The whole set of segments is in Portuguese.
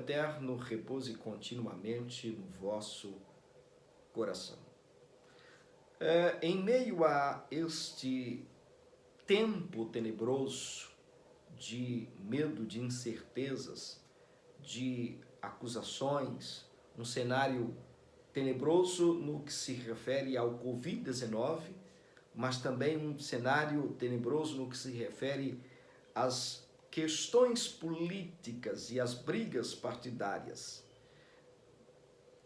eterno repouse continuamente no vosso coração. Em meio a este tempo tenebroso de medo, de incertezas, de acusações, um cenário tenebroso no que se refere ao Covid-19, mas também um cenário tenebroso no que se refere às questões políticas e às brigas partidárias.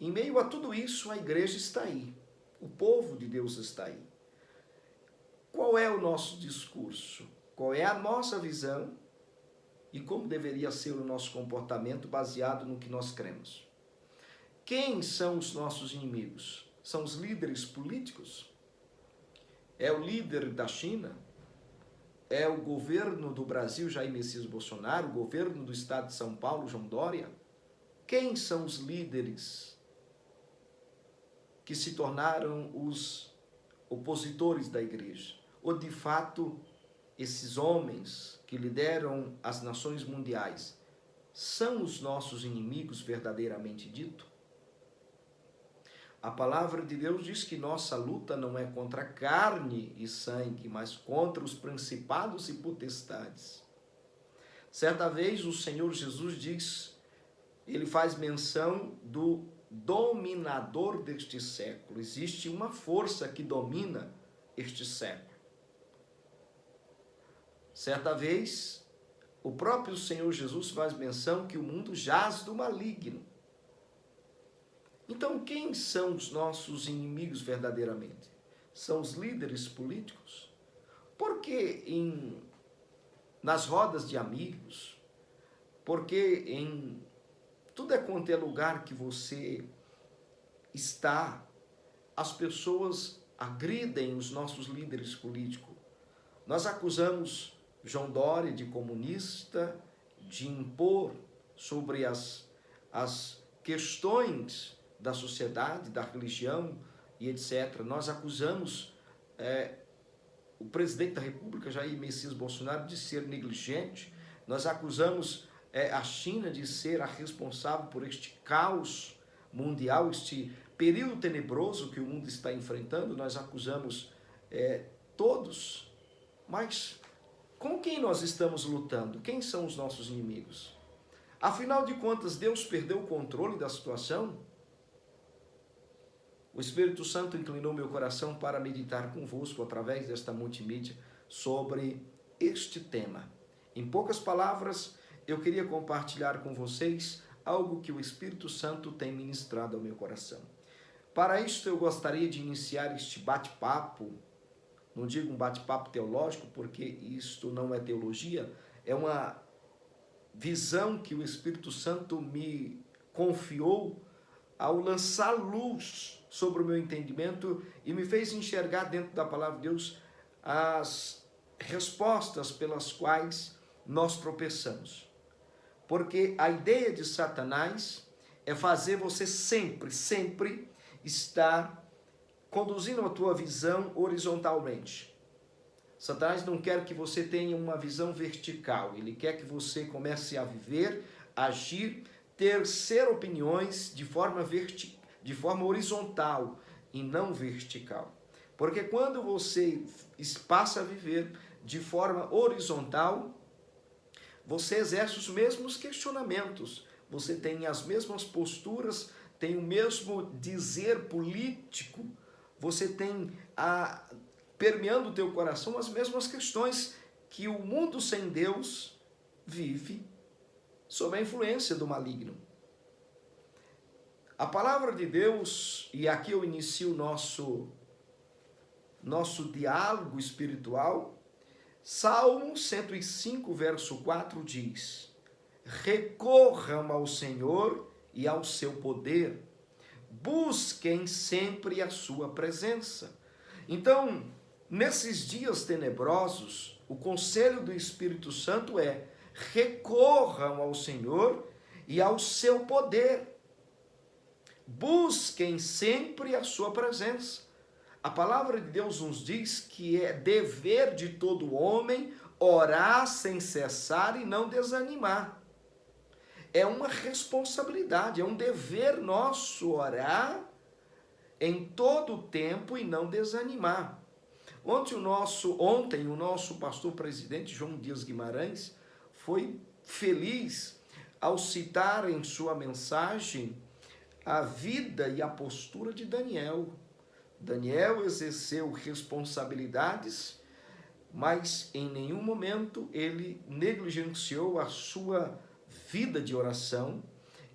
Em meio a tudo isso, a igreja está aí, o povo de Deus está aí. Qual é o nosso discurso? Qual é a nossa visão? E como deveria ser o nosso comportamento baseado no que nós cremos? Quem são os nossos inimigos? São os líderes políticos? É o líder da China? É o governo do Brasil, Jair Messias Bolsonaro? O governo do estado de São Paulo, João Dória? Quem são os líderes que se tornaram os opositores da igreja? Ou de fato, esses homens que lideram as nações mundiais são os nossos inimigos verdadeiramente dito? A palavra de Deus diz que nossa luta não é contra carne e sangue, mas contra os principados e potestades. Certa vez o Senhor Jesus diz, ele faz menção do dominador deste século. Existe uma força que domina este século. Certa vez, o próprio Senhor Jesus faz menção que o mundo jaz do maligno. Então, quem são os nossos inimigos verdadeiramente? São os líderes políticos? Porque nas rodas de amigos, porque em tudo quanto é lugar que você está, as pessoas agridem os nossos líderes políticos. Nós acusamos João Dória de comunista, de impor sobre as questões da sociedade, da religião e etc. Nós acusamos o presidente da República, Jair Messias Bolsonaro, de ser negligente. Nós acusamos a China de ser a responsável por este caos mundial, este período tenebroso que o mundo está enfrentando. Nós acusamos todos, mas com quem nós estamos lutando? Quem são os nossos inimigos? Afinal de contas, Deus perdeu o controle da situação? O Espírito Santo inclinou meu coração para meditar convosco através desta multimídia sobre este tema. Em poucas palavras, eu queria compartilhar com vocês algo que o Espírito Santo tem ministrado ao meu coração. Para isto, eu gostaria de iniciar este bate-papo. Não digo um bate-papo teológico, porque isto não é teologia, é uma visão que o Espírito Santo me confiou ao lançar luz sobre o meu entendimento e me fez enxergar dentro da palavra de Deus as respostas pelas quais nós tropeçamos. Porque a ideia de Satanás é fazer você sempre estar conduzindo a tua visão horizontalmente. Satanás não quer que você tenha uma visão vertical, ele quer que você comece a viver, agir, ter opiniões de forma horizontal e não vertical. Porque quando você passa a viver de forma horizontal, você exerce os mesmos questionamentos, você tem as mesmas posturas, tem o mesmo dizer político, você tem permeando o teu coração as mesmas questões que o mundo sem Deus vive sob a influência do maligno. A palavra de Deus, e aqui eu inicio o nosso diálogo espiritual, Salmo 105, verso 4 diz: recorram ao Senhor e ao seu poder, busquem sempre a sua presença. Então, nesses dias tenebrosos, o conselho do Espírito Santo é: recorram ao Senhor e ao seu poder. Busquem sempre a sua presença. A palavra de Deus nos diz que é dever de todo homem orar sem cessar e não desanimar. é uma responsabilidade, é um dever nosso orar em todo o tempo e não desanimar. Ontem o nosso pastor presidente João Dias Guimarães foi feliz ao citar em sua mensagem a vida e a postura de Daniel. Daniel exerceu responsabilidades, mas em nenhum momento ele negligenciou a sua vida de oração.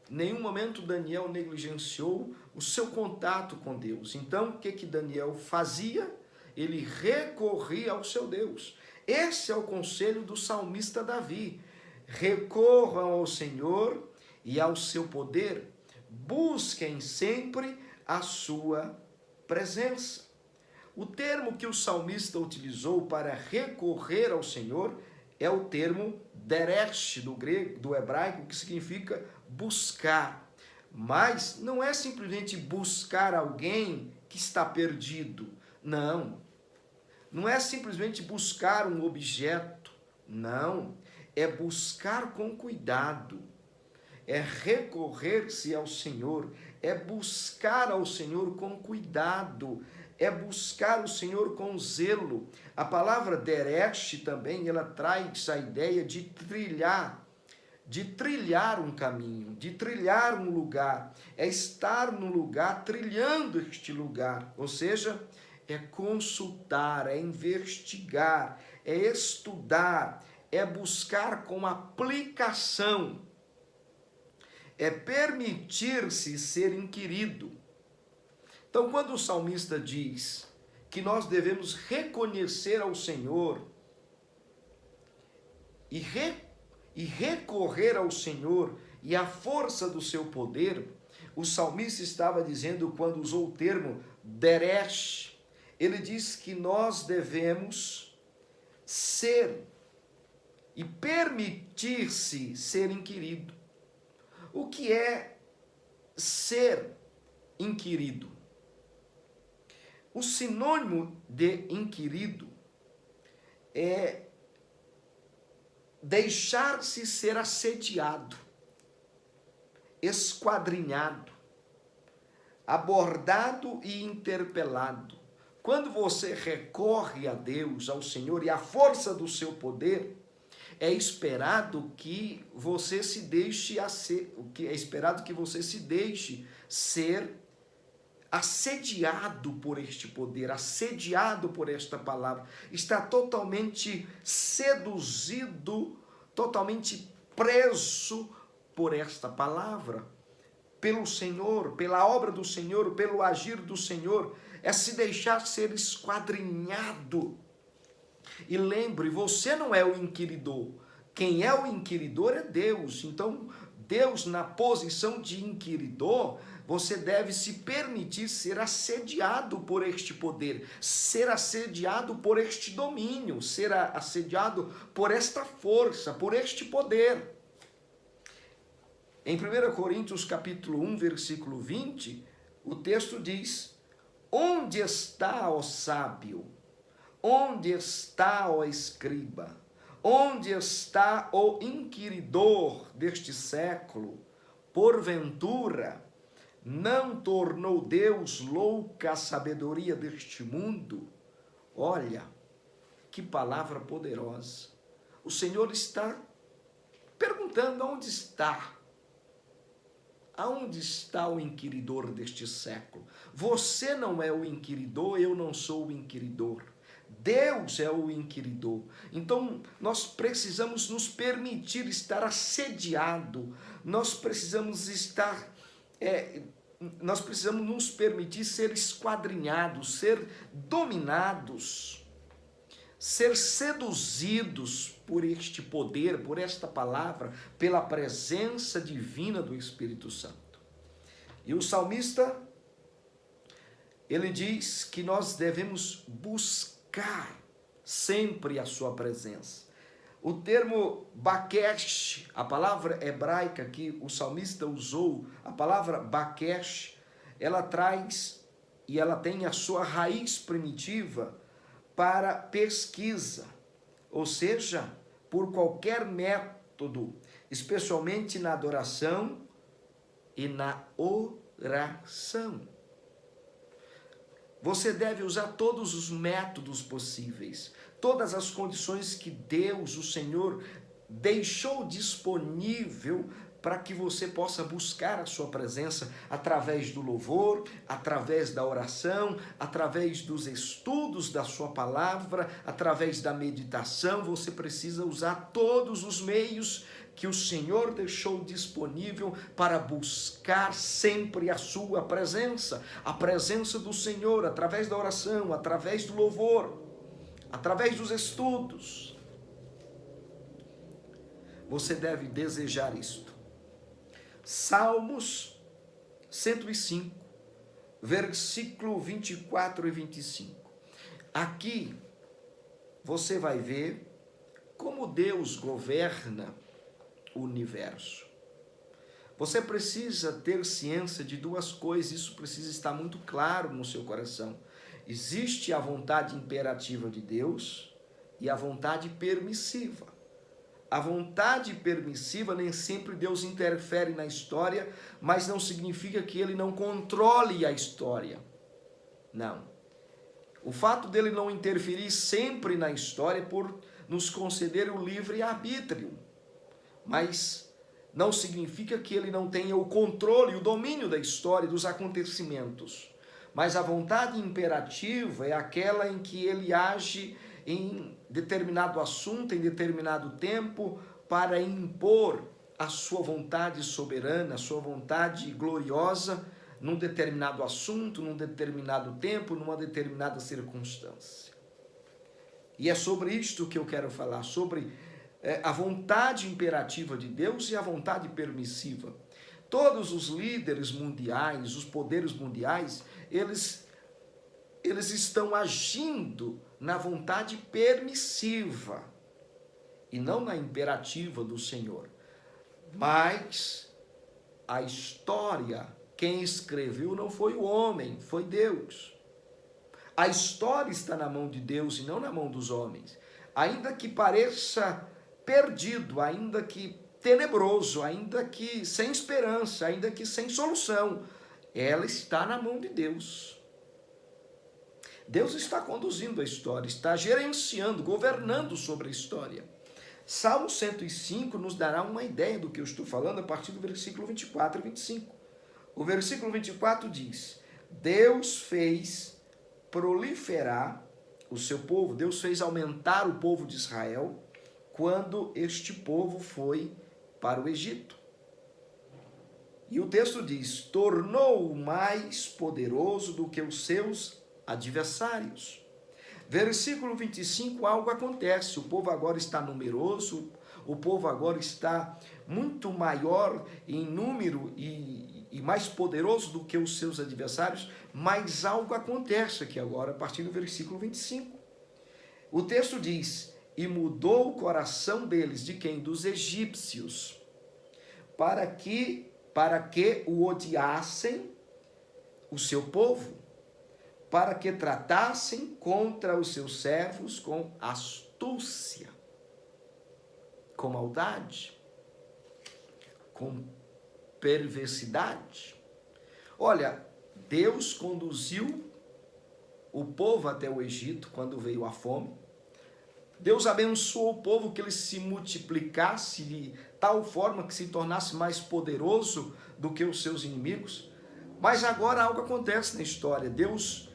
Em nenhum momento Daniel negligenciou o seu contato com Deus. Então, o que Daniel fazia? Ele recorria ao seu Deus. Esse é o conselho do salmista Davi. Recorram ao Senhor e ao seu poder. Busquem sempre a sua presença. O termo que o salmista utilizou para recorrer ao Senhor é o termo deresh, do hebraico, que significa buscar. Mas não é simplesmente buscar alguém que está perdido. Não é simplesmente buscar um objeto. Não. É buscar com cuidado. É recorrer-se ao Senhor. É buscar ao Senhor com cuidado. É buscar o Senhor com zelo. A palavra deresh também, ela traz a ideia de trilhar um caminho, de trilhar um lugar. É estar no lugar, trilhando este lugar. Ou seja, é consultar, é investigar, é estudar, é buscar com aplicação, é permitir-se ser inquirido. Então, quando o salmista diz que nós devemos reconhecer ao Senhor e recorrer ao Senhor e à força do seu poder, o salmista estava dizendo, quando usou o termo deresh, ele diz que nós devemos ser e permitir-se ser inquirido. O que é ser inquirido? O sinônimo de inquirido é deixar-se ser assediado, esquadrinhado, abordado e interpelado. Quando você recorre a Deus, ao Senhor e à força do seu poder, é esperado que você se deixe ser assediado por este poder, assediado por esta palavra, está totalmente seduzido, totalmente preso por esta palavra, pelo Senhor, pela obra do Senhor, pelo agir do Senhor, é se deixar ser esquadrinhado. E lembre, você não é o inquiridor. Quem é o inquiridor é Deus. Então, Deus, na posição de inquiridor, você deve se permitir ser assediado por este poder, ser assediado por este domínio, ser assediado por esta força, por este poder. Em 1 Coríntios capítulo 1, versículo 20, o texto diz: onde está, ó sábio? Onde está, ó escriba? Onde está o inquiridor deste século? Porventura, não tornou Deus louca a sabedoria deste mundo? Olha, que palavra poderosa. O Senhor está perguntando: onde está? Aonde está o inquiridor deste século? Você não é o inquiridor, eu não sou o inquiridor. Deus é o inquiridor. Então, nós precisamos nos permitir estar assediado. Nós precisamos nos permitir ser esquadrinhados, ser dominados, ser seduzidos por este poder, por esta palavra, pela presença divina do Espírito Santo. E o salmista, ele diz que nós devemos buscar sempre a sua presença. O termo bakesh, a palavra hebraica que o salmista usou, a palavra bakesh, ela traz e ela tem a sua raiz primitiva para pesquisa, ou seja, por qualquer método método, especialmente na adoração e na oração. Você deve usar todos os métodos possíveis, todas as condições que Deus, o Senhor, deixou disponível para que você possa buscar a sua presença através do louvor, através da oração, através dos estudos da sua palavra, através da meditação. Você precisa usar todos os meios que o Senhor deixou disponível para buscar sempre a sua presença, a presença do Senhor, através da oração, através do louvor, através dos estudos. Você deve desejar isto. Salmos 105, versículo 24 e 25. Aqui você vai ver como Deus governa o universo. Você precisa ter ciência de duas coisas, isso precisa estar muito claro no seu coração. Existe a vontade imperativa de Deus e a vontade permissiva. A vontade permissiva, nem sempre Deus interfere na história, mas não significa que ele não controle a história. Não. O fato dele não interferir sempre na história é por nos conceder o livre-arbítrio. Mas não significa que ele não tenha o controle, o domínio da história, dos acontecimentos. Mas a vontade imperativa é aquela em que ele age em determinado assunto, em determinado tempo, para impor a sua vontade soberana, a sua vontade gloriosa, num determinado assunto, num determinado tempo, numa determinada circunstância. E é sobre isto que eu quero falar, sobre a vontade imperativa de Deus e a vontade permissiva. Todos os líderes mundiais, os poderes mundiais, eles estão agindo na vontade permissiva e não na imperativa do Senhor. Mas a história, quem escreveu não foi o homem, foi Deus. A história está na mão de Deus e não na mão dos homens. Ainda que pareça perdido, ainda que tenebroso, ainda que sem esperança, ainda que sem solução, ela está na mão de Deus. Deus está conduzindo a história, está gerenciando, governando sobre a história. Salmo 105 nos dará uma ideia do que eu estou falando a partir do versículo 24 e 25. O versículo 24 diz: Deus fez proliferar o seu povo, Deus fez aumentar o povo de Israel quando este povo foi para o Egito. E o texto diz: tornou-o mais poderoso do que os seus adversários. Versículo 25, algo acontece, o povo agora está numeroso, o povo agora está muito maior em número e mais poderoso do que os seus adversários, mas algo acontece aqui agora, a partir do versículo 25. O texto diz: e mudou o coração deles, de quem? Dos egípcios, para que o odiassem o seu povo, para que tratassem contra os seus servos com astúcia, com maldade, com perversidade. Olha, Deus conduziu o povo até o Egito quando veio a fome. Deus abençoou o povo que ele se multiplicasse de tal forma que se tornasse mais poderoso do que os seus inimigos. Mas agora algo acontece na história. Deus,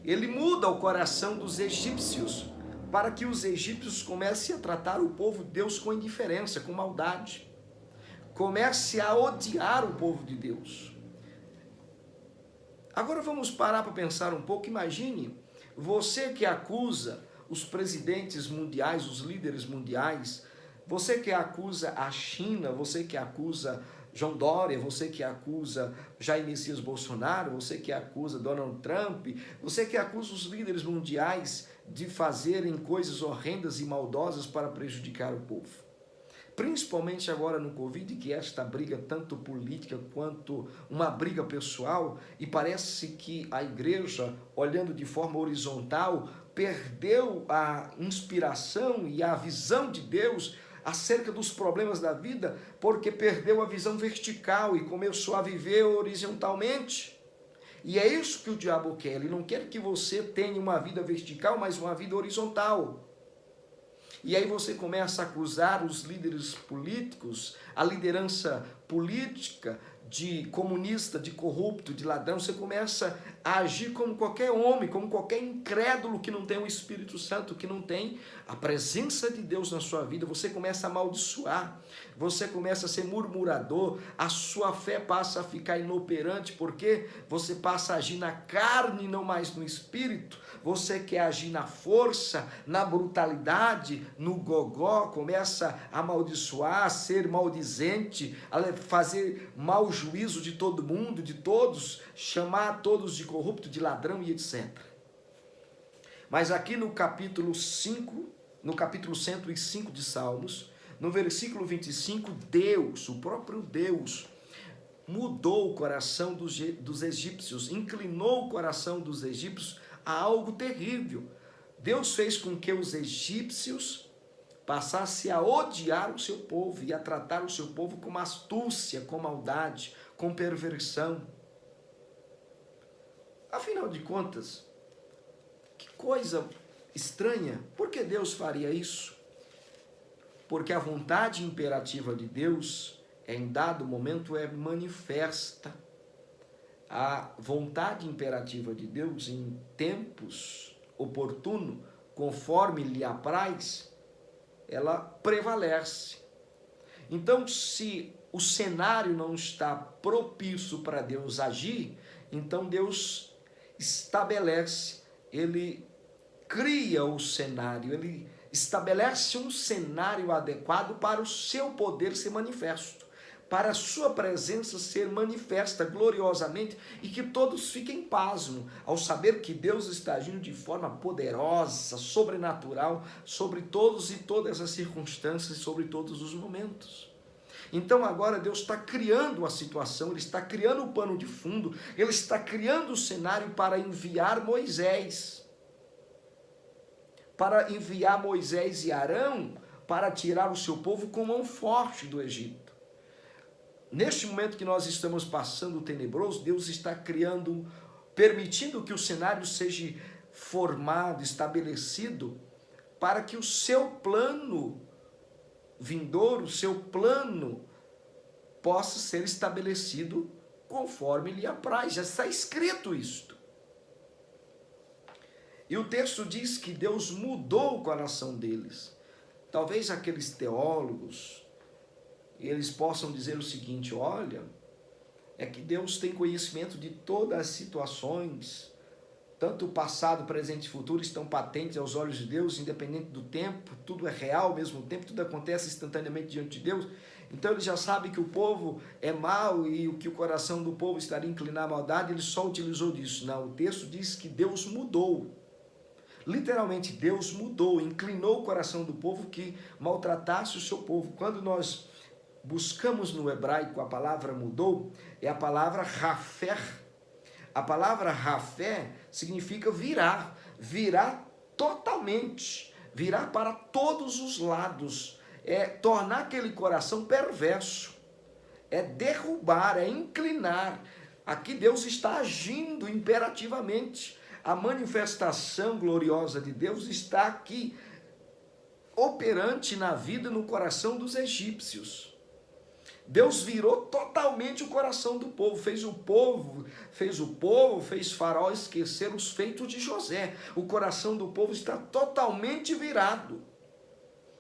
ele muda o coração dos egípcios para que os egípcios comecem a tratar o povo de Deus com indiferença, com maldade. Comece a odiar o povo de Deus. Agora vamos parar para pensar um pouco. Imagine você que acusa os presidentes mundiais, os líderes mundiais, você que acusa a China, você que acusa João Dória, você que acusa Jair Messias Bolsonaro, você que acusa Donald Trump, você que acusa os líderes mundiais de fazerem coisas horrendas e maldosas para prejudicar o povo. Principalmente agora no Covid, que esta briga tanto política quanto uma briga pessoal, e parece que a igreja, olhando de forma horizontal, perdeu a inspiração e a visão de Deus acerca dos problemas da vida porque perdeu a visão vertical e começou a viver horizontalmente. E é isso que o diabo quer. Ele não quer que você tenha uma vida vertical, mas uma vida horizontal. E aí você começa a acusar os líderes políticos, a liderança política de comunista, de corrupto, de ladrão. Você começa a agir como qualquer homem, como qualquer incrédulo que não tem o Espírito Santo, que não tem a presença de Deus na sua vida. Você começa a amaldiçoar, você começa a ser murmurador, a sua fé passa a ficar inoperante, porque você passa a agir na carne e não mais no Espírito. Você quer agir na força, na brutalidade, no gogó, começa a amaldiçoar, a ser maldizente, a fazer mau juízo de todo mundo, de todos, chamar todos de corrupto, de ladrão e etc. Mas aqui no capítulo 5, no capítulo 105 de Salmos, no versículo 25, Deus, o próprio Deus, mudou o coração dos egípcios, inclinou o coração dos egípcios a algo terrível. Deus fez com que os egípcios passassem a odiar o seu povo e a tratar o seu povo com astúcia, com maldade, com perversão. Afinal de contas, que coisa estranha. Por que Deus faria isso? Porque a vontade imperativa de Deus, em dado momento, é manifesta. A vontade imperativa de Deus, em tempos oportunos, conforme lhe apraz, ela prevalece. Então, se o cenário não está propício para Deus agir, então Deus estabelece, ele cria o cenário, ele estabelece um cenário adequado para o seu poder ser manifesto, para a sua presença ser manifesta gloriosamente e que todos fiquem pasmo ao saber que Deus está agindo de forma poderosa, sobrenatural, sobre todos e todas as circunstâncias, sobre todos os momentos. Então agora Deus está criando a situação, Ele está criando o pano de fundo, Ele está criando o cenário para enviar Moisés. Para enviar Moisés e Arão para tirar o seu povo com mão forte do Egito. Neste momento que nós estamos passando tenebroso, Deus está criando, permitindo que o cenário seja formado, estabelecido, para que o seu plano vindouro, o seu plano, possa ser estabelecido conforme lhe apraz. Já está escrito isto. E o texto diz que Deus mudou o coração deles. Talvez aqueles teólogos, eles possam dizer o seguinte: olha, é que Deus tem conhecimento de todas as situações, tanto o passado, presente e futuro estão patentes aos olhos de Deus, independente do tempo, tudo é real ao mesmo tempo, tudo acontece instantaneamente diante de Deus. Então ele já sabe que o povo é mau e o que o coração do povo estaria inclinado à maldade, ele só utilizou disso. Não, o texto diz que Deus mudou. Literalmente, Deus mudou, inclinou o coração do povo que maltratasse o seu povo. Quando nós buscamos no hebraico a palavra mudou, é a palavra rafé. A palavra rafé significa virar, virar totalmente, virar para todos os lados, é tornar aquele coração perverso, é derrubar, é inclinar. Aqui Deus está agindo imperativamente. A manifestação gloriosa de Deus está aqui, operante na vida e no coração dos egípcios. Deus virou totalmente o coração do povo, fez Faraó esquecer os feitos de José. O coração do povo está totalmente virado.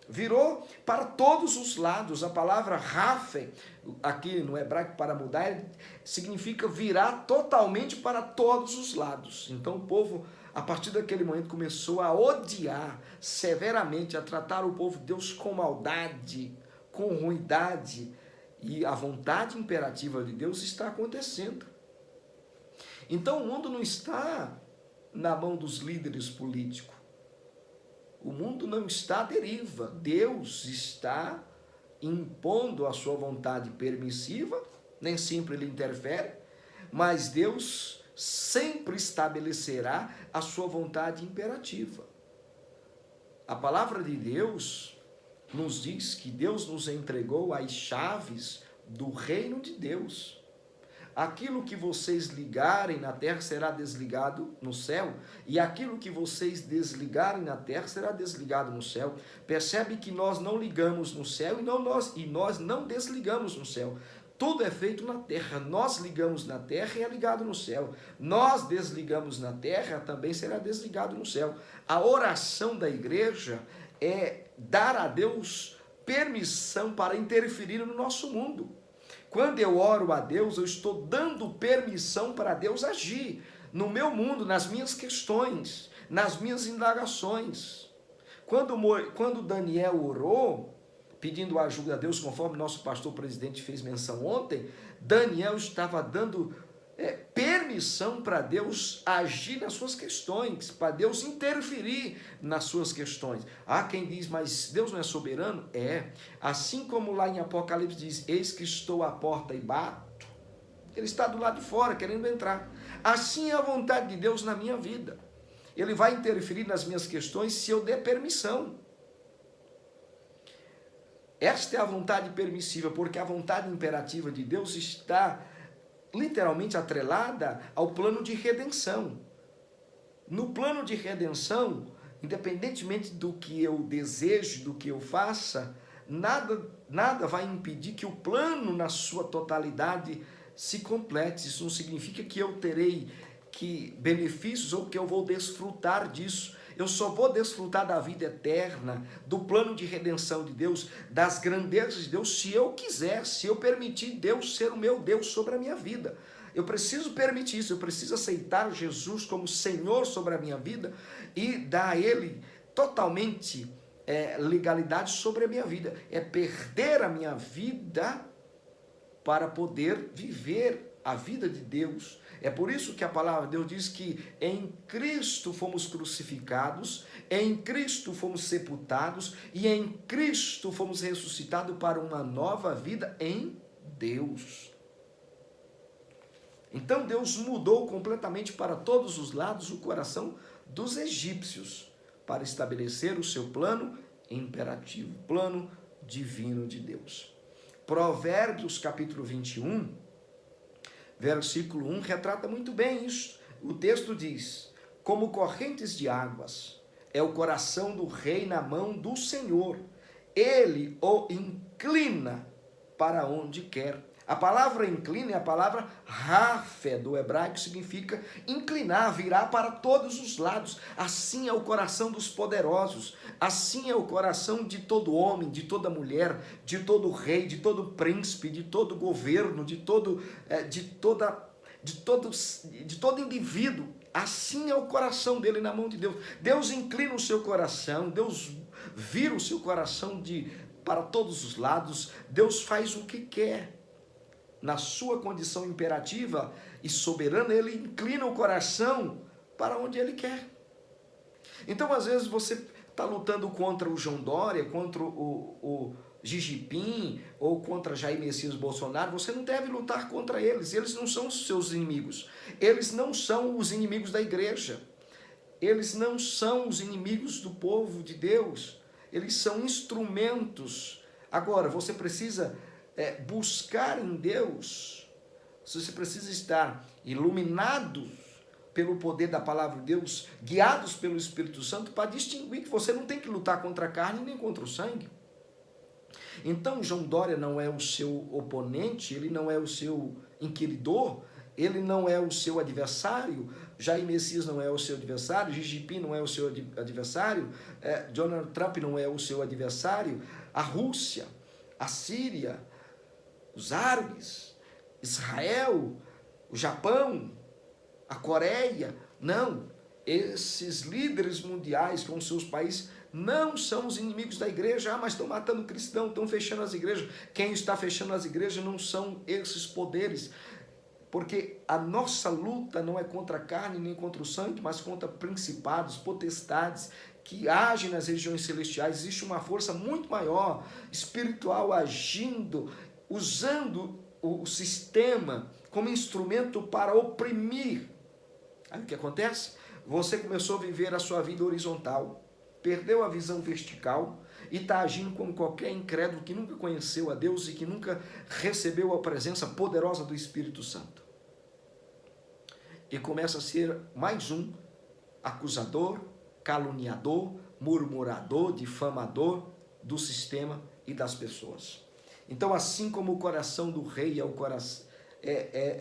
Virou para todos os lados. A palavra rafé, aqui no hebraico para mudar, significa virar totalmente para todos os lados. Então o povo, a partir daquele momento, começou a odiar severamente, a tratar o povo de Deus com maldade, com ruindade. E a vontade imperativa de Deus está acontecendo. Então o mundo não está na mão dos líderes políticos. O mundo não está à deriva. Deus está impondo a sua vontade permissiva, nem sempre ele interfere, mas Deus sempre estabelecerá a sua vontade imperativa. A palavra de Deus, nos diz que Deus nos entregou as chaves do reino de Deus. Aquilo que vocês ligarem na terra será desligado no céu, e aquilo que vocês desligarem na terra será desligado no céu. Percebe que nós não ligamos no céu e nós não desligamos no céu. Tudo é feito na terra. Nós ligamos na terra e é ligado no céu. Nós desligamos na terra, também será desligado no céu. A oração da igreja é dar a Deus permissão para interferir no nosso mundo. Quando eu oro a Deus, eu estou dando permissão para Deus agir no meu mundo, nas minhas questões, nas minhas indagações. Quando Daniel orou, pedindo ajuda a Deus, conforme nosso pastor presidente fez menção ontem, Daniel estava dando permissão para Deus agir nas suas questões, para Deus interferir nas suas questões. Há quem diz, mas Deus não é soberano? É. Assim como lá em Apocalipse diz, eis que estou à porta e bato, ele está do lado de fora, querendo entrar. Assim é a vontade de Deus na minha vida. Ele vai interferir nas minhas questões se eu der permissão. Esta é a vontade permissiva, porque a vontade imperativa de Deus está literalmente atrelada ao plano de redenção. No plano de redenção, independentemente do que eu desejo, do que eu faça, nada vai impedir que o plano na sua totalidade se complete. Isso não significa que eu terei benefícios ou que eu vou desfrutar disso. Eu só vou desfrutar da vida eterna, do plano de redenção de Deus, das grandezas de Deus, se eu quiser, se eu permitir Deus ser o meu Deus sobre a minha vida. Eu preciso permitir isso, eu preciso aceitar Jesus como Senhor sobre a minha vida e dar a Ele totalmente legalidade sobre a minha vida. É perder a minha vida para poder viver a vida de Deus. É por isso que a palavra de Deus diz que em Cristo fomos crucificados, em Cristo fomos sepultados e em Cristo fomos ressuscitados para uma nova vida em Deus. Então Deus mudou completamente para todos os lados o coração dos egípcios para estabelecer o seu plano imperativo, plano divino de Deus. Provérbios capítulo 21, versículo 1, retrata muito bem isso. O texto diz, como correntes de águas, é o coração do rei na mão do Senhor. Ele o inclina para onde quer. A palavra inclina é a palavra rafé, do hebraico, significa inclinar, virar para todos os lados. Assim é o coração dos poderosos, assim é o coração de todo homem, de toda mulher, de todo rei, de todo príncipe, de todo governo, de todo indivíduo. Assim é o coração dele na mão de Deus. Deus inclina o seu coração, Deus vira o seu coração para todos os lados. Deus faz o que quer. Na sua condição imperativa e soberana, ele inclina o coração para onde ele quer. Então, às vezes, você está lutando contra o João Dória, contra o Xi Jinping ou contra Jair Messias Bolsonaro. Você não deve lutar contra eles. Eles não são os seus inimigos. Eles não são os inimigos da igreja. Eles não são os inimigos do povo de Deus. Eles são instrumentos. Agora, você precisa buscar em Deus, você precisa estar iluminados pelo poder da palavra de Deus, guiados pelo Espírito Santo, para distinguir que você não tem que lutar contra a carne nem contra o sangue. Então, João Dória não é o seu oponente, ele não é o seu inquiridor, ele não é o seu adversário, Jair Messias não é o seu adversário, Xi Jinping não é o seu adversário, Donald Trump não é o seu adversário, a Rússia, a Síria, os árabes, Israel, o Japão, a Coreia, não. Esses líderes mundiais com seus países não são os inimigos da igreja. Mas estão matando cristão, estão fechando as igrejas. Quem está fechando as igrejas não são esses poderes. Porque a nossa luta não é contra a carne nem contra o sangue, mas contra principados, potestades, que agem nas regiões celestiais. Existe uma força muito maior, espiritual, agindo, usando o sistema como instrumento para oprimir. Aí o que acontece? Você começou a viver a sua vida horizontal, perdeu a visão vertical e está agindo como qualquer incrédulo que nunca conheceu a Deus e que nunca recebeu a presença poderosa do Espírito Santo. E começa a ser mais um acusador, caluniador, murmurador, difamador do sistema e das pessoas. Então, assim como o coração do rei é o coração,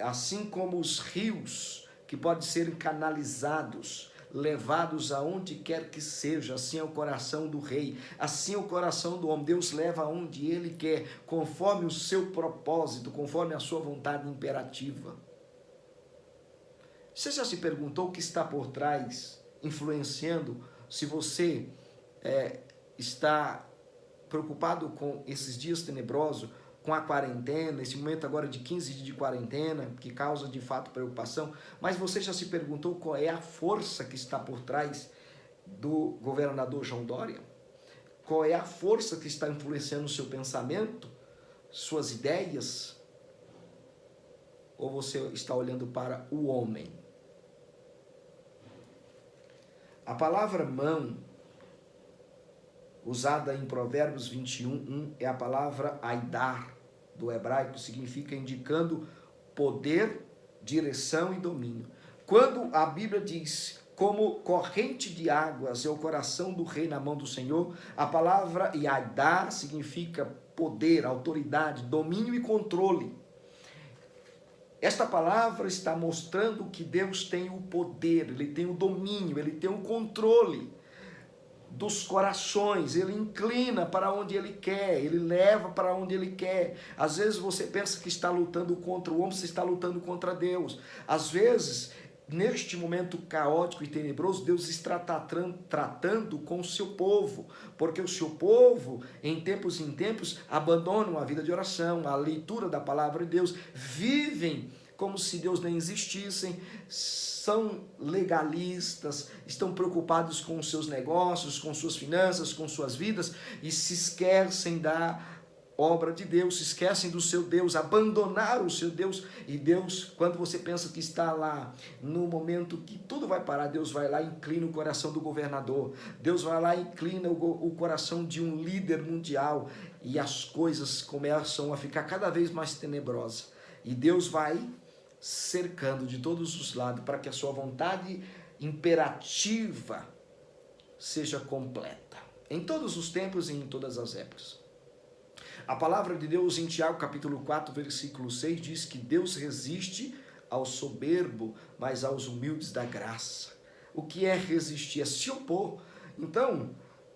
assim como os rios que podem ser canalizados, levados aonde quer que seja, assim é o coração do rei, assim é o coração do homem. Deus leva aonde ele quer, conforme o seu propósito, conforme a sua vontade imperativa. Você já se perguntou o que está por trás, influenciando, se você está preocupado com esses dias tenebrosos, com a quarentena, esse momento agora de 15 dias de quarentena, que causa de fato preocupação, mas você já se perguntou qual é a força que está por trás do governador João Dória? Qual é a força que está influenciando o seu pensamento, suas ideias? Ou você está olhando para o homem? A palavra mão, usada em Provérbios 21:1, é a palavra aidar, do hebraico, significa indicando poder, direção e domínio. Quando a Bíblia diz, como corrente de águas é o coração do rei na mão do Senhor, a palavra aidar significa poder, autoridade, domínio e controle. Esta palavra está mostrando que Deus tem o poder, Ele tem o domínio, Ele tem o controle dos corações, Ele inclina para onde Ele quer, Ele leva para onde Ele quer. Às vezes você pensa que está lutando contra o homem, você está lutando contra Deus. Às vezes, neste momento caótico e tenebroso, Deus está tratando com o seu povo, porque o seu povo, em tempos, abandonam a vida de oração, a leitura da palavra de Deus, vivem como se Deus nem existisse, são legalistas, estão preocupados com os seus negócios, com suas finanças, com suas vidas, e se esquecem da obra de Deus, se esquecem do seu Deus, abandonaram o seu Deus. E Deus, quando você pensa que está lá, no momento que tudo vai parar, Deus vai lá e inclina o coração do governador, Deus vai lá e inclina o coração de um líder mundial, e as coisas começam a ficar cada vez mais tenebrosas, e Deus vai cercando de todos os lados para que a sua vontade imperativa seja completa, em todos os tempos e em todas as épocas. A palavra de Deus em Tiago capítulo 4, versículo 6 diz que Deus resiste ao soberbo, mas aos humildes dá graça. O que é resistir? É se opor. Então,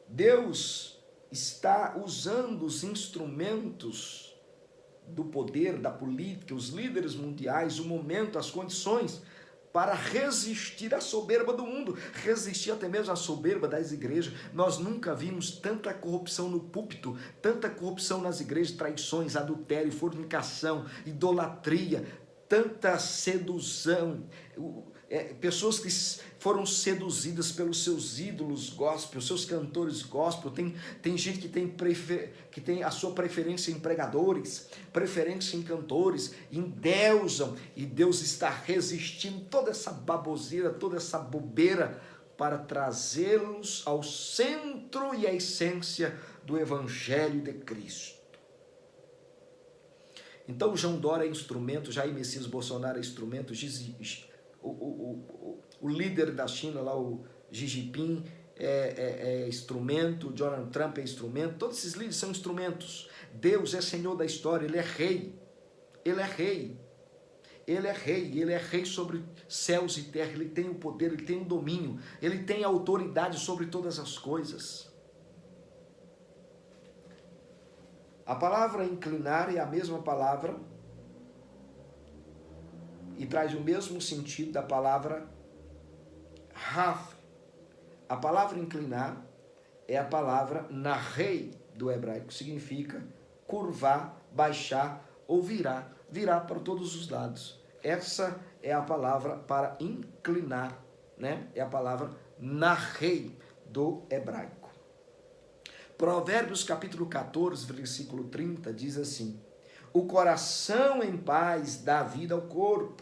Deus está usando os instrumentos do poder, da política, os líderes mundiais, o momento, as condições, para resistir à soberba do mundo, resistir até mesmo à soberba das igrejas. Nós nunca vimos tanta corrupção no púlpito, tanta corrupção nas igrejas, traições, adultério, fornicação, idolatria, tanta sedução, pessoas que foram seduzidas pelos seus ídolos gospel, seus cantores gospel. Tem gente que tem a sua preferência em pregadores, preferência em cantores, endeusam, e Deus está resistindo toda essa baboseira, toda essa bobeira, para trazê-los ao centro e à essência do Evangelho de Cristo. Então, João Dória é instrumento, Jair Messias Bolsonaro é instrumento, o líder da China, lá, o Xi Jinping, é instrumento, Donald Trump é instrumento, todos esses líderes são instrumentos. Deus é Senhor da história, Ele é rei, Ele é rei, Ele é rei, Ele é rei sobre céus e terra, Ele tem o poder, Ele tem o domínio, Ele tem a autoridade sobre todas as coisas. A palavra inclinar é a mesma palavra e traz o mesmo sentido da palavra raf. A palavra inclinar é a palavra narrei do hebraico, significa curvar, baixar ou virar para todos os lados. Essa é a palavra para inclinar, né? É a palavra narrei do hebraico. Provérbios capítulo 14, versículo 30 diz assim: o coração em paz dá vida ao corpo.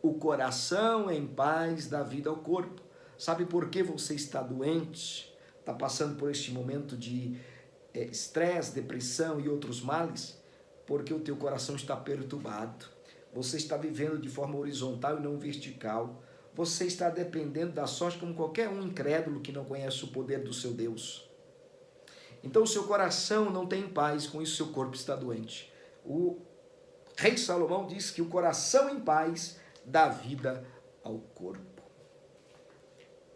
O coração em paz dá vida ao corpo. Sabe por que você está doente? Está passando por este momento de estresse, depressão e outros males? Porque o teu coração está perturbado. Você está vivendo de forma horizontal e não vertical. Você está dependendo da sorte como qualquer um incrédulo que não conhece o poder do seu Deus. Então o seu coração não tem paz, com isso seu corpo está doente. O rei Salomão diz que o coração em paz dá vida ao corpo.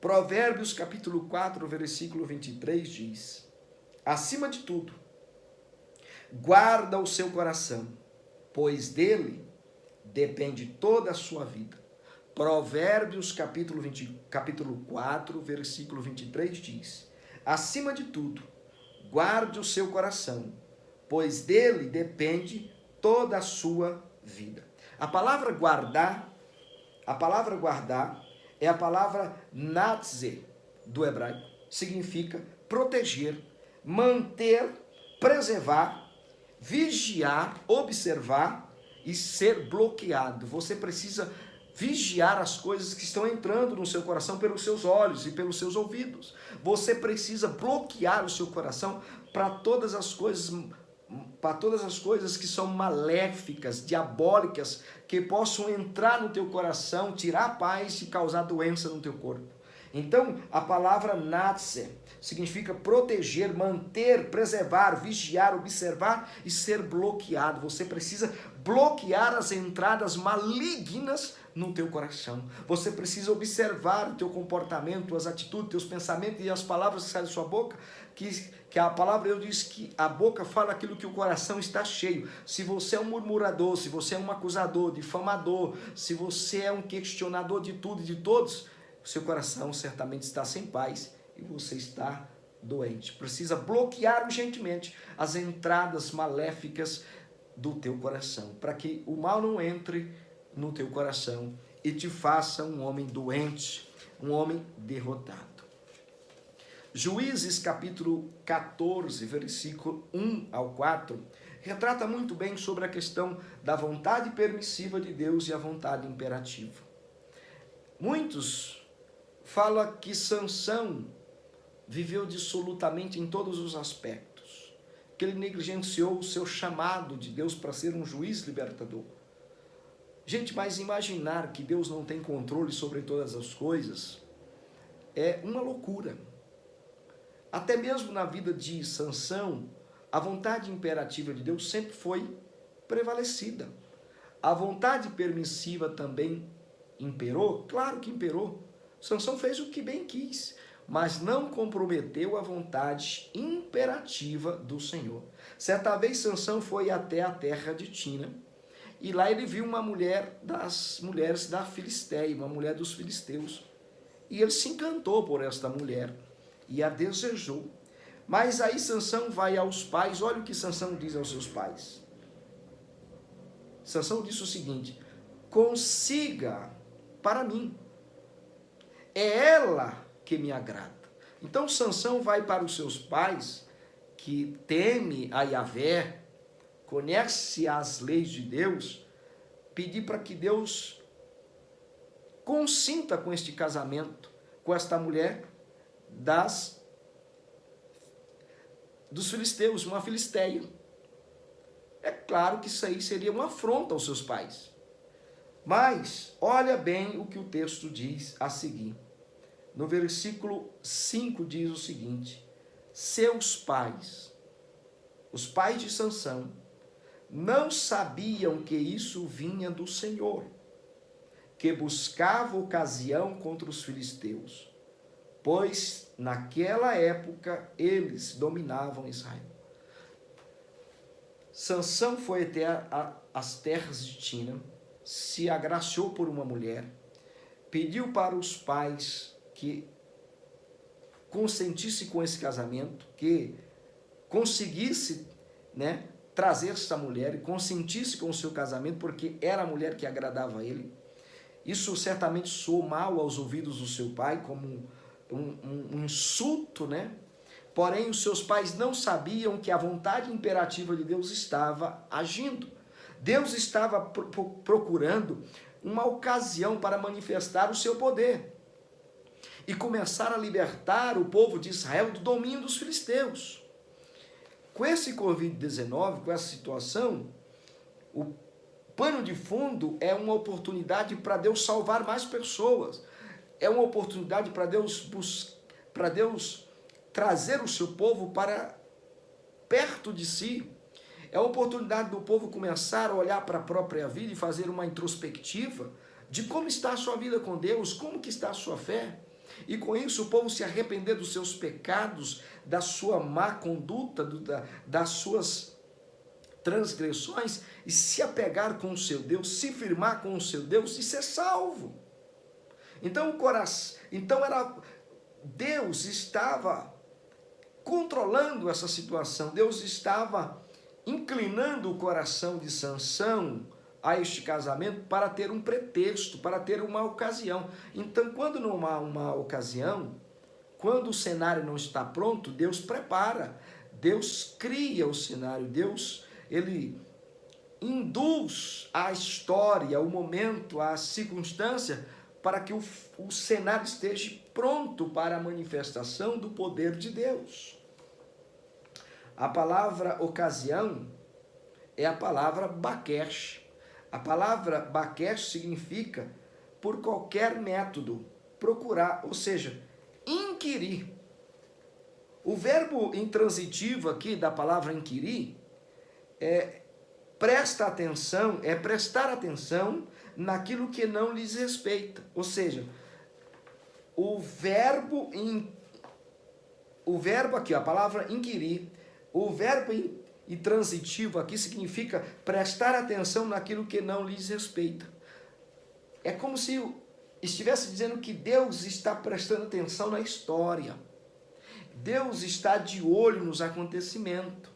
Provérbios capítulo 4, versículo 23 diz: acima de tudo, guarda o seu coração, pois dele depende toda a sua vida. Provérbios capítulo 4, versículo 23 diz: acima de tudo, guarde o seu coração, pois dele depende toda a sua vida. A palavra guardar é a palavra natze do hebraico. Significa proteger, manter, preservar, vigiar, observar e ser bloqueado. Você precisa vigiar as coisas que estão entrando no seu coração pelos seus olhos e pelos seus ouvidos. Você precisa bloquear o seu coração para todas as coisas que são maléficas, diabólicas, que possam entrar no teu coração, tirar a paz e causar doença no teu corpo. Então, a palavra natse significa proteger, manter, preservar, vigiar, observar e ser bloqueado. Você precisa bloquear as entradas malignas no teu coração. Você precisa observar o teu comportamento, as atitudes, teus pensamentos e as palavras que saem da sua boca, que a palavra eu diz que a boca fala aquilo que o coração está cheio. Se você é um murmurador, se você é um acusador, difamador, se você é um questionador de tudo e de todos, o seu coração certamente está sem paz e você está doente. Precisa bloquear urgentemente as entradas maléficas do teu coração, para que o mal não entre no teu coração e te faça um homem doente, um homem derrotado. Juízes capítulo 14, versículo 1 ao 4, retrata muito bem sobre a questão da vontade permissiva de Deus e a vontade imperativa. Muitos falam que Sansão viveu dissolutamente em todos os aspectos, que ele negligenciou o seu chamado de Deus para ser um juiz libertador. Gente, mas imaginar que Deus não tem controle sobre todas as coisas é uma loucura. Até mesmo na vida de Sansão, a vontade imperativa de Deus sempre foi prevalecida. A vontade permissiva também imperou? Claro que imperou. Sansão fez o que bem quis, mas não comprometeu a vontade imperativa do Senhor. Certa vez Sansão foi até a terra de Tina, e lá ele viu uma mulher das mulheres da Filisteia, uma mulher dos filisteus. E ele se encantou por esta mulher e a desejou. Mas aí Sansão vai aos pais, olha o que Sansão diz aos seus pais. Sansão disse o seguinte: consiga para mim, é ela que me agrada. Então Sansão vai para os seus pais, que teme a Yahvé, conhece as leis de Deus, pedir para que Deus consinta com este casamento, com esta mulher dos filisteus, uma filisteia. É claro que isso aí seria uma afronta aos seus pais. Mas, olha bem o que o texto diz a seguir. No versículo 5 diz o seguinte: seus pais, os pais de Sansão, não sabiam que isso vinha do Senhor, que buscava ocasião contra os filisteus, pois naquela época eles dominavam Israel. Sansão foi até as terras de Tina, se agraciou por uma mulher, pediu para os pais que consentisse com esse casamento, que conseguisse, trazer essa mulher e consentisse com o seu casamento, porque era a mulher que agradava a ele. Isso certamente soou mal aos ouvidos do seu pai, como um insulto, Porém, os seus pais não sabiam que a vontade imperativa de Deus estava agindo. Deus estava procurando uma ocasião para manifestar o seu poder e começar a libertar o povo de Israel do domínio dos filisteus. Com esse Covid-19, com essa situação, o pano de fundo é uma oportunidade para Deus salvar mais pessoas. É uma oportunidade para Deus trazer o seu povo para perto de si. É a oportunidade do povo começar a olhar para a própria vida e fazer uma introspectiva de como está a sua vida com Deus, como que está a sua fé. E com isso o povo se arrepender dos seus pecados, da sua má conduta, das suas transgressões e se apegar com o seu Deus, se firmar com o seu Deus e ser salvo. Então Deus estava controlando essa situação, Deus estava inclinando o coração de Sansão a este casamento para ter um pretexto, para ter uma ocasião. Então, quando não há uma ocasião, quando o cenário não está pronto, Deus prepara, Deus cria o cenário, Deus, ele induz a história, o momento, a circunstância, para que o cenário esteja pronto para a manifestação do poder de Deus. A palavra ocasião é a palavra baquesh. A palavra baquesh significa por qualquer método, procurar, ou seja, inquirir. O verbo intransitivo aqui da palavra inquirir é prestar atenção naquilo que não lhes respeita. Ou seja, o verbo aqui, a palavra inquirir, o verbo intransitivo aqui significa prestar atenção naquilo que não lhes respeita. É como se estivesse dizendo que Deus está prestando atenção na história. Deus está de olho nos acontecimentos.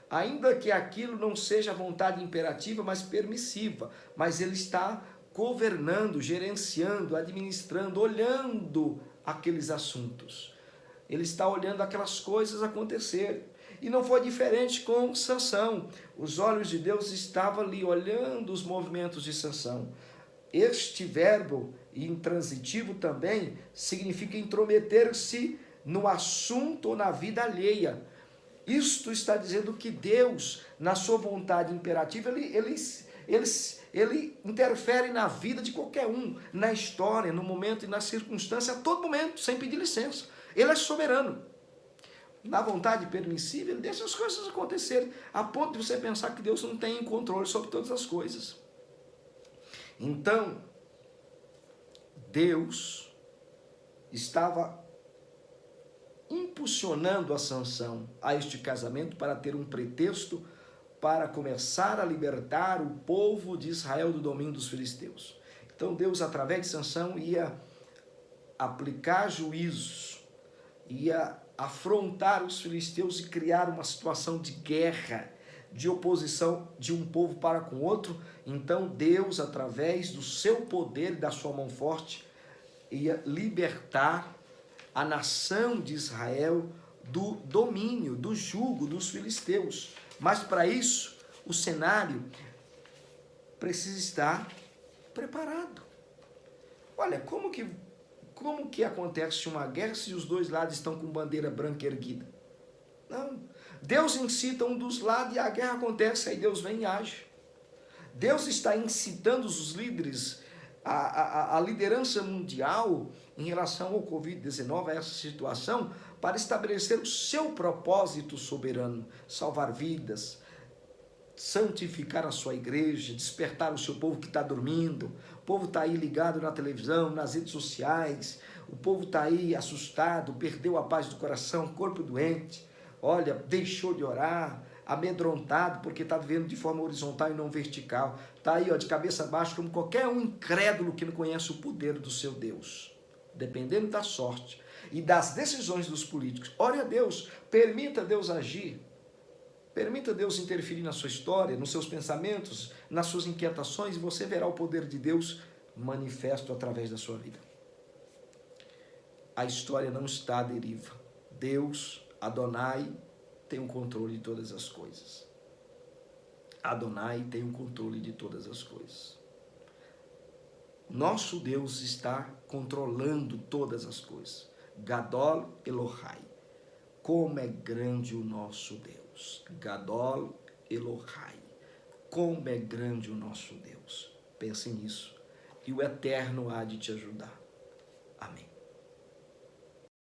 Ainda que aquilo não seja a vontade imperativa, mas permissiva. Mas Ele está governando, gerenciando, administrando, olhando aqueles assuntos. Ele está olhando aquelas coisas acontecerem. E não foi diferente com Sansão. Os olhos de Deus estavam ali olhando os movimentos de Sansão. Este verbo intransitivo também significa intrometer-se no assunto ou na vida alheia. Isto está dizendo que Deus, na sua vontade imperativa, ele interfere na vida de qualquer um, na história, no momento e na circunstância, a todo momento, sem pedir licença. Ele é soberano. Na vontade permissiva, ele deixa as coisas acontecerem, a ponto de você pensar que Deus não tem controle sobre todas as coisas. Então, Deus estava impulsionando a Sansão a este casamento para ter um pretexto para começar a libertar o povo de Israel do domínio dos filisteus. Então Deus, através de Sansão, ia aplicar juízos, ia afrontar os filisteus e criar uma situação de guerra, de oposição de um povo para com outro. Então Deus, através do seu poder e da sua mão forte, ia libertar a nação de Israel do domínio, do jugo dos filisteus. Mas para isso, o cenário precisa estar preparado. Olha, como que acontece uma guerra se os dois lados estão com bandeira branca erguida? Não. Deus incita um dos lados e a guerra acontece, aí Deus vem e age. Deus está incitando os líderes, a liderança mundial em relação ao Covid-19, a essa situação, para estabelecer o seu propósito soberano, salvar vidas, santificar a sua igreja, despertar o seu povo que está dormindo. O povo está aí ligado na televisão, nas redes sociais, o povo está aí assustado, perdeu a paz do coração, corpo doente, olha, deixou de orar, amedrontado porque está vivendo de forma horizontal e não vertical, está aí, ó, de cabeça baixa como qualquer um incrédulo que não conhece o poder do seu Deus, dependendo da sorte e das decisões dos políticos. Ore a Deus, permita Deus agir, permita Deus interferir na sua história, nos seus pensamentos, nas suas inquietações, e você verá o poder de Deus manifesto através da sua vida. A história não está à deriva. Deus, Adonai, tem o controle de todas as coisas. Adonai tem o controle de todas as coisas. Nosso Deus está controlando todas as coisas. Gadol Elohai. Como é grande o nosso Deus. Deus. Gadol Elohai. Como é grande o nosso Deus. Pense nisso. E o Eterno há de te ajudar. Amém.